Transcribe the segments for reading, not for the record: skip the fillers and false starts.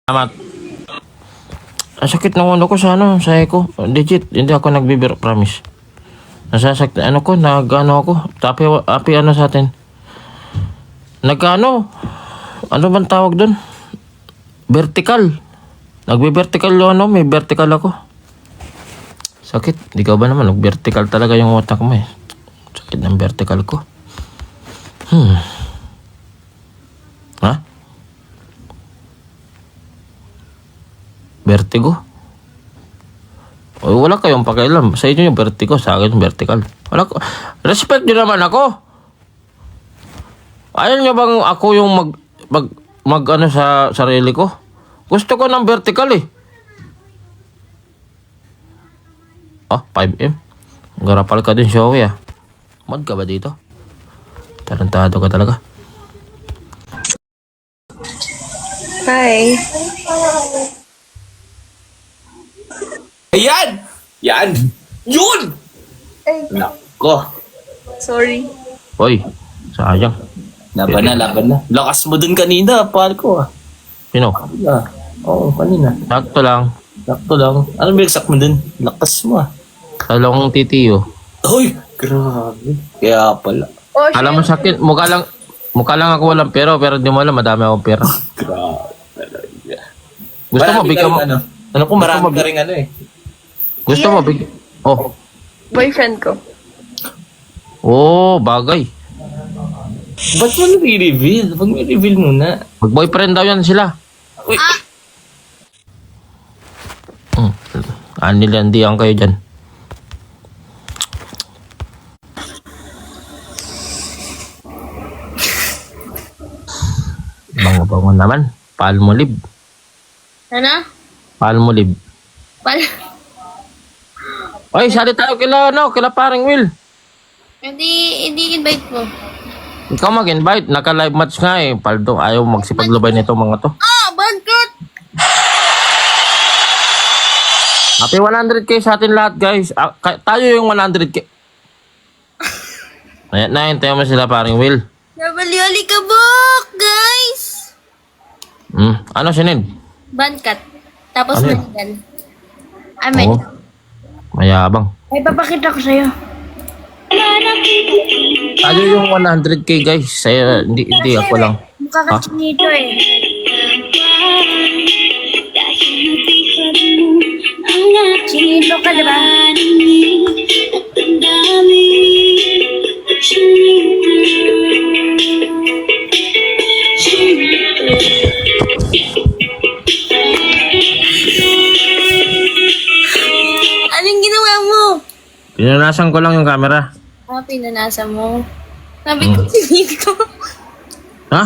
Amat. Ang sakit ng ulo ko sa sa echo. Legit, hindi ako nagbibiro, promise. Nasasakit, ko, ako. Api sa atin. Ano bang tawag doon? Vertical. Nagbe-vertical may vertical ako. Sakit, di ka ba naman? Nag-vertical talaga yung utak mo eh. Sakit ng vertical ko. Ha? Vertigo? O, wala kayong pakialam. Sa inyo yung vertigo, sa akin yung vertical. Respect nyo naman ako. Ayaw nyo bang ako yung mag sa sarili ko? Gusto ko ng vertical eh. 5M. Garapal ka din, Showy ah. Mod ka ba dito? Tarantado ka talaga. Hi. Ayan! Yan! Yun! Ay, Nako. sorry. Hoy, sayang. Laban na. Lakas mo dun kanina, pal ko ah. Sino? Oo, kanina. Sakto lang. Sakto lang. Ano ba exact mo dun? Lakas mo ah. Talong titiyo. Uy! Grabe. Kaya pala. Oh, Alam mo sa akin, mukha lang ako walang pera, pero di mo alam, madami akong pera. Grabe talaga. Gusto mo, bigyan mo. Ano kung marami ka rin Gusto mo, bigyan. Oh. boyfriend ko. Oh, bagay. Ba't mo nare-reveal? Huwag mo i-reveal muna. Mag-boyfriend daw yan sila. Uy! Anilandian kayo dyan. Bango-bango naman. Palmolive. Ano? Palmolive. Oy, sali tayo kila paring Will. Hindi invite mo. Ikaw mag-invite. Naka-live match nga eh. Paldo, ayaw magsipaglubay nito mga to. Bagkot! Happy 100k sa atin lahat, guys. Tayo yung 100k. Ayan na, hintayin mo sila paring Will. Nabaliwali ka bok, guys! Ano sinid? Bankat. Tapos Ano yun? medical. Amen. Oo. Mayabang. Ay, papakita ko sa'yo. Tayo yung 100k, guys. Sa'yo, hindi ako lang. Mukha ka chinito eh. Chinito ka, diba? Anong ginawa mo? Pinunasan ko lang yung camera. Pinanasa mo. Sabi ko, chinito. Ha?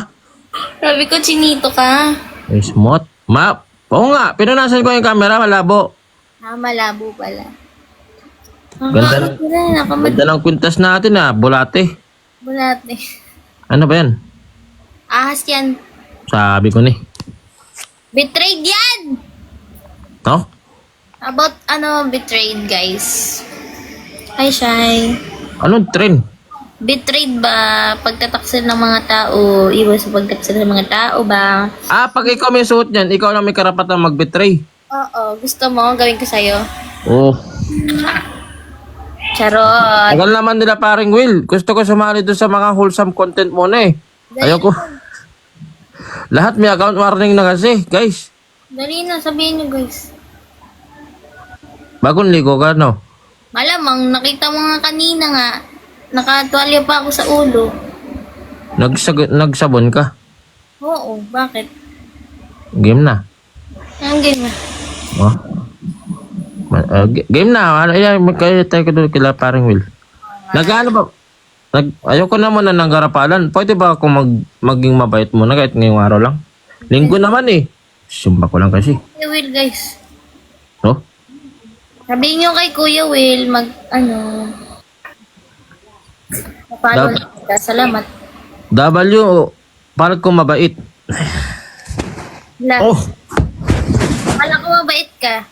Sabi ko, chinito ka. Ay, smooth. Oo nga, pinunasan ko yung camera, malabo. Malabo pala. Ganda Ganda ng kwintas natin bulate. Bulate. Ano ba yan? Ahas yan. Sabi ko ni. Betrayed yan! No? About, betrayed, guys. Hi, Shy. Anong trend? Betrayed ba? Pagtataksil ng mga tao, iwas sa pagtataksil ng mga tao ba? Pag ikaw may suot niyan, ikaw lang may karapatan mag-betray. Oo, gusto mo, gawin ko sa'yo. Oh. Charot. Tagal naman nila paring Will. Gusto ko sumali doon sa mga wholesome content muna eh. Ayoko. Lahat may account warning na kasi, guys. Dali na, sabihin nyo, guys. Bagong ligo ka, no? Malamang, nakita mo nga kanina nga. Nakatuwalya pa ako sa ulo. Nagsabon ka. Oo, bakit? Game na. Ang game na. Oh. Game na. Kaya tayo ka doon kila paring Will. Nag-ano ba? Ayoko naman na ng garapalan. Pwede ba ako maging mabait muna kahit ngayong araw lang? Linggo naman eh. Sumba ko lang kasi. Kuya Will, guys. No? Sabihin nyo kay Kuya Will, follow lang kita. Salamat. W, parang ko mabait. La. Oh, Kala ko mabait ka.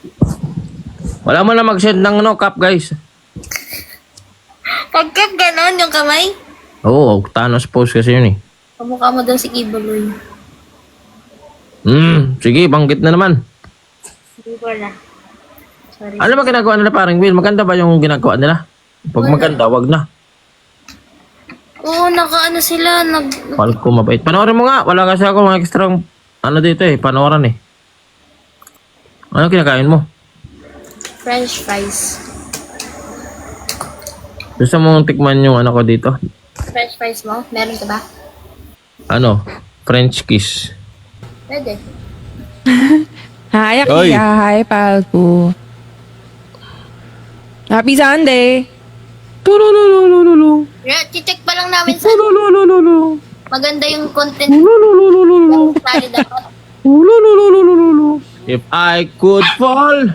wala mo na mag-send ng cap, guys. Pagka ganon yung kamay, Oo, Thanos pose kasi yun eh. kamukha mo daw si Kibuloy. Sige, banggit na naman. Before na. Sorry. Ano ba ginagawa nila parang Will? Maganda ba yung ginagawa nila? Pag maganda, wag na. Oo, nakaano sila. Palko mabait. Panoorin mo nga. Wala kasi ako mga extra ano dito eh. Panooran eh. Ano kinakain mo? French fries. Gusto mong tikman yung ano ko dito? French fries mo? Meron ka ba? Ano? French kiss. Pwede. Hi, Oy. Akia. Hi, Palku. Happy Sunday. Tulululululu. Yeah, check pa lang namin sa Tulululululu. maganda yung content. Tulululululu. Sali dapat. Ulululululu. If I could fall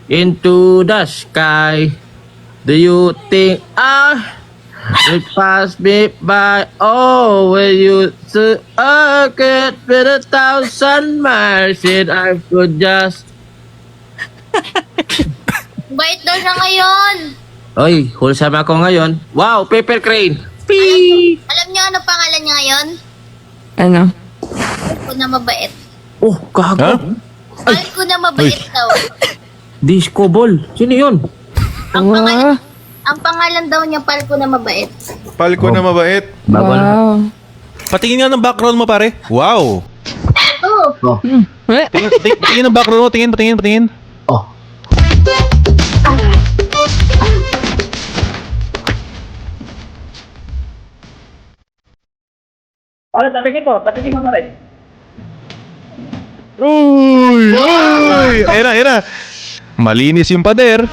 into the sky, do you think I will pass me by? Oh, will you get with 1,000 miles and I could just... Bait daw siya ngayon. Oy, wholesome ako ngayon. Wow, paper crane. Alam niyo ano pangalan niya ngayon? Ano? Palko na mabait. Oh, gago. Ha? Palko na mabait daw. Disco ball. Sino yun? Ang pangalan, ang pangalan daw niya Palko na mabait. Palko na mabait. Bago na. Wow. Patingin nga ng background mo, pare. Wow. Oo. Tingin ng background mo. Patingin. Oh. Ano, tatingin mo na rin. Uy! Ayun na. Malinis yung pader.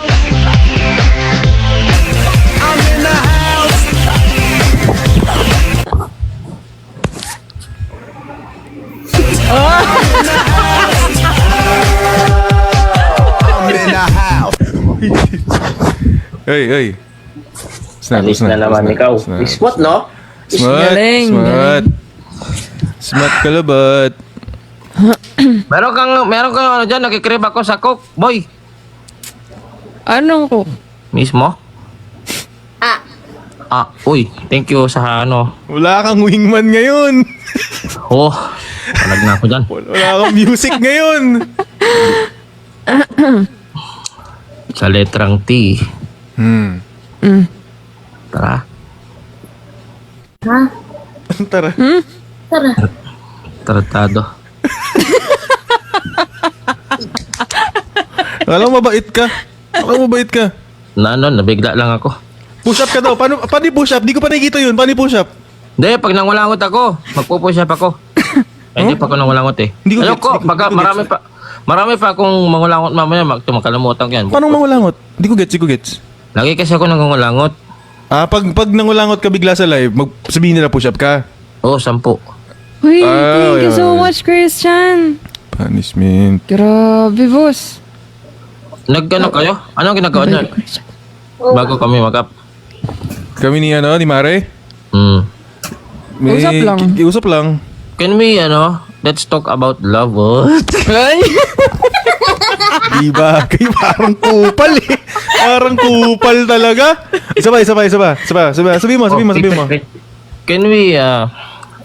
Hey. Alis na naman ikaw. Iswat, no? Galing, Smart kalabat. Meron kang ano dyan, nakikrib ako sa coke, boy. Ano ko? Mismo? Uy, thank you sa ano. Wala kang wingman ngayon. Oh, palag na ako dyan. Wala kang music ngayon. Sa letrang T. Tara. Ha? Tara. Tara. Tratado. Alam mo, mabait ka. Nabigla lang ako. Push up ka daw. Paano push up? Di ko pa nakikita yun. Paano push up? Hindi, pag nangulangot ako, magpupush up ako. Hindi pa ako nangulangot eh. Hindi ko Alam gets, ko, hindi ko baka gets. marami pa akong mangulangot mamaya, makalimutan ko yan. Paano mangulangot? Di ko gets. Lagi kasi ako nangungulangot. Pag nangulangot ka bigla sa live, sabihin nila push up ka. Oo, 10. Uy, Ah, thank you so yeah. much, Christian. Punishment. Grabe, boss. Nagkano kayo? Anong ginagawa niyo? Bago kami mag-up. Kami ni Mare. Usap lang. Usap lang. Can we, let's talk about love. Oh. Ay! Diba? Kayo parang kupal eh. Parang kupal talaga. Isa pa. Sabi mo. Can we,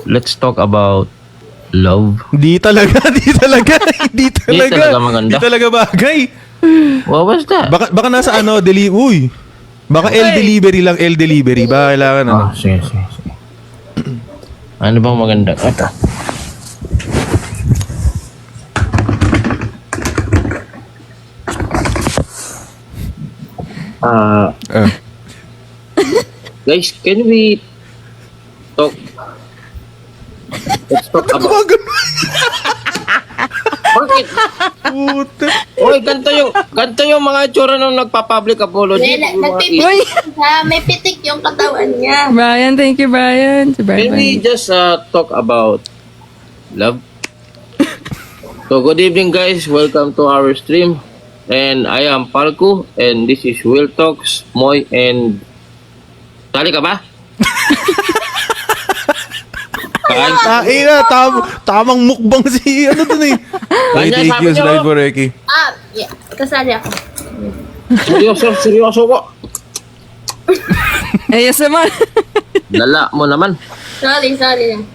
let's talk about love? Di talaga. Hindi talaga maganda. Di talaga bagay. What was that? Baka nasa uy. Baka L-delivery lang, L-delivery. Baka kailangan Sige. Ano bang maganda? Ito. Guys, can we talk? Let's talk about... Bakit? Puta. Uy, ganito yung mga itsura nung nagpa-public apology. Nagpipitik siya. May pitik yung katawan niya. Brian, thank you, Brian. Si Can we Brian. just talk about love? So, good evening guys. Welcome to our stream. And I am Palku. And this is Will Talks, Moy, and... Sali ka ba? Kain ka. Tamang mukbang si dun eh. Ay, Kanya, thank sabi you, niyo. Slide for Eki. Yeah. Kasali ako. Seryoso ko. Ayos naman. Lala mo naman. Sorry lang.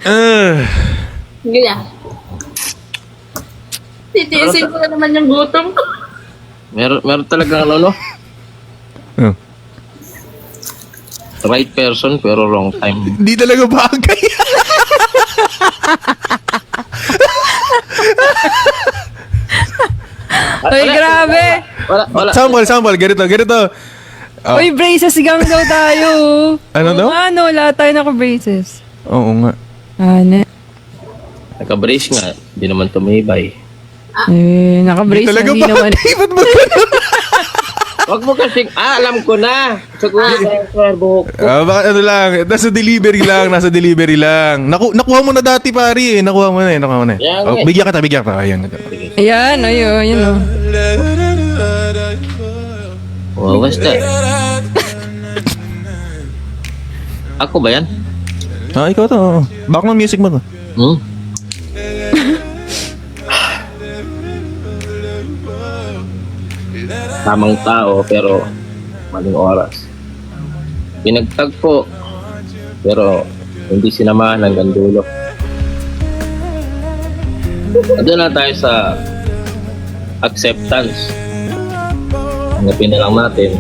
Sige na. Titiisin ko na naman yung gutom ko. Meron talaga ano, no? Oh. Right person pero wrong time. Di talaga bagay. Uy, grabe. Wala. Sample. Ganito. Oh. Uy, braces gang daw tayo. Ano daw? Ano, lahat tayo naka-braces. Oo nga. Ano? Naka-brace nga. Hindi naman tumibay. Di Naka-brace talaga hindi naman. bagay. Ba't ba ganun? Wag mo kasing, alam ko na. Siguro sa buhok ko. Baka ano lang, nasa delivery lang. Nakuha mo na dati, pare, eh. Nakuha mo na. Yan, Oh, eh. bigyan ka. Ayan. Ayan, ayun, oh. Wow, what's that? Ako ba yan? Ah, ikaw to. Oo. Background music mo to. Hmm? Tamang tao pero maling oras. Pinagtagpo pero hindi sinamahan hanggang dulo. Doon na tayo sa acceptance. Hanapin na lang natin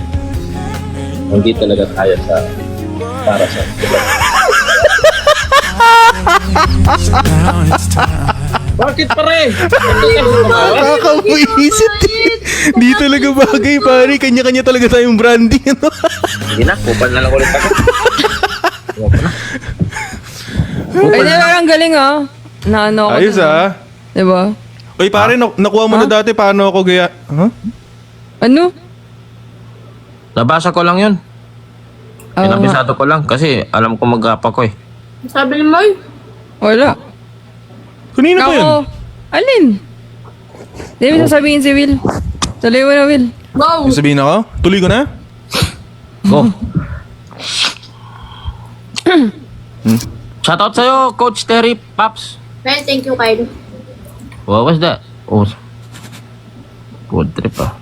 hindi talaga tayo para sa iba. Bakit pare? Nakakabuisit. Di talaga bagay, pare. Kanya-kanya talaga tayong branding. Ano? Hindi na, kupal na lang ulit ako. Ay, di ba, ang galing, ah. Naano ako. Ayos, dun, ah. Diba? Uy, pare, nakuha mo na dati. Paano ako gaya? Huh? Ano? Nabasa ko lang yun. Oo nga. Pinabisado ko lang kasi alam ko mag-apa ko eh. Sabi ni Moy. Wala. Kanina pa yun. Ako. Alin? Hindi mo sasabihin si Will. Tuloy mo na, Will. Go! Yung sabihin ako? Tuloy ko na? Go. Shoutout sa'yo, Coach Terry Paps. Well, thank you, Kyle. What was that? Oh, good trip ah.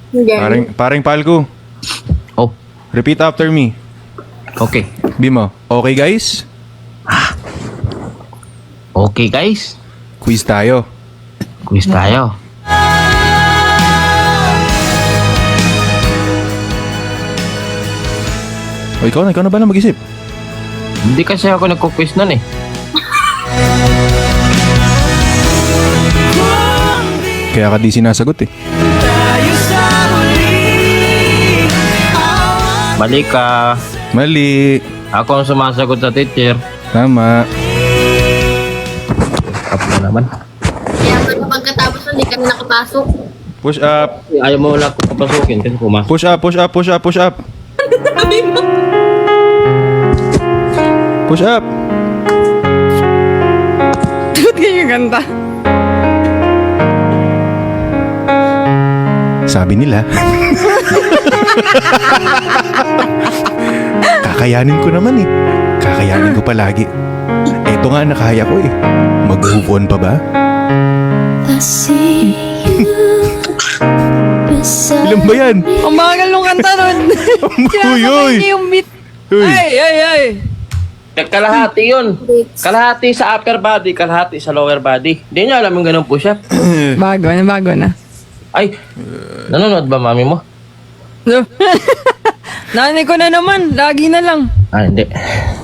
Hindi. Paring Palco. Oh, Repeat after me. okay. Bimo. Okay, guys? Okay guys, Quiz tayo. quiz tayo. O, ikaw na ba na mag-isip? Hindi kasi ako nagko-quiz nun eh. Kaya ka di sinasagot eh. Mali ka. Mali. Ako ang sumasagot sa teacher. Tama. Up na naman. Kaya pagkatapos nun, hindi ka na nakapasok. Push up. Ayaw mo wala ko papasukin kasi pumasok. Push up. Push up. Ba't ganyan kanta? Sabi nila. Kakayanin ko naman eh. Kakayanin ko palagi. Eto nga nakaya ko eh. Mag-move on pa ba? Ilan ba yan? Ang bagal nung kanta nun. Uy, uy. Kinakabay niya yung beat. Uy. Ay. Kalahati yun. Kalahati sa upper body, kalahati sa lower body. Hindi niya alam yung ganun push-up. Bago na. Ay, nanonood ba mami mo? So, nanay ko na naman. Lagi na lang. Ah, hindi.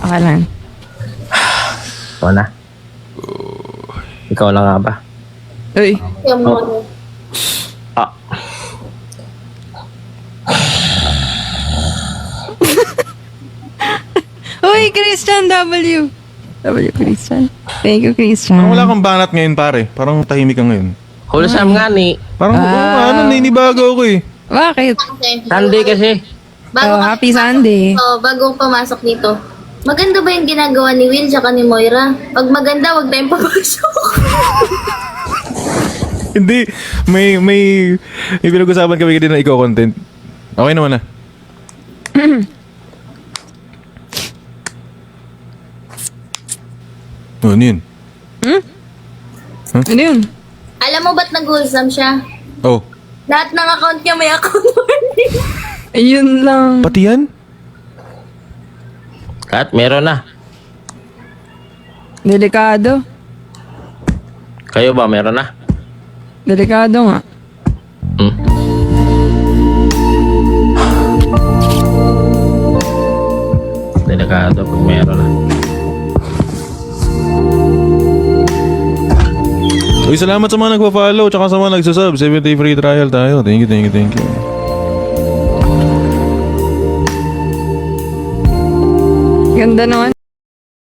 Okay lang. Ikaw na. Ikaw na nga ba? Uy. Kaya mo. Ah. Uy, Christian W. Christian. Thank you, Christian. Parang wala kang banat ngayon pare. Parang tahimik ka ngayon. Wholesome nga ni. Parang naninibago ako eh. Bakit? Sunday kasi. Oh, happy Sunday. Bago pumasok dito. Maganda ba yung ginagawa ni Will tsaka ni Moira? Pag maganda, wag tayong papasok. Hindi. May pinag-usapan kami din na ikaw-content. Okay naman na. Ano yun? Ano yun? Alam mo ba't nag-wholesome siya? Oh. Lahat ng account niya may account warning. Ayun lang. Pati yan? At meron na. Delikado. Kayo ba, meron na? Delikado nga. Hmm? Delikado pag meron na. Uy, salamat sa mga nagpa-follow tsaka sa mga nagsasub. 7-day free trial tayo. Thank you. Ganda naman.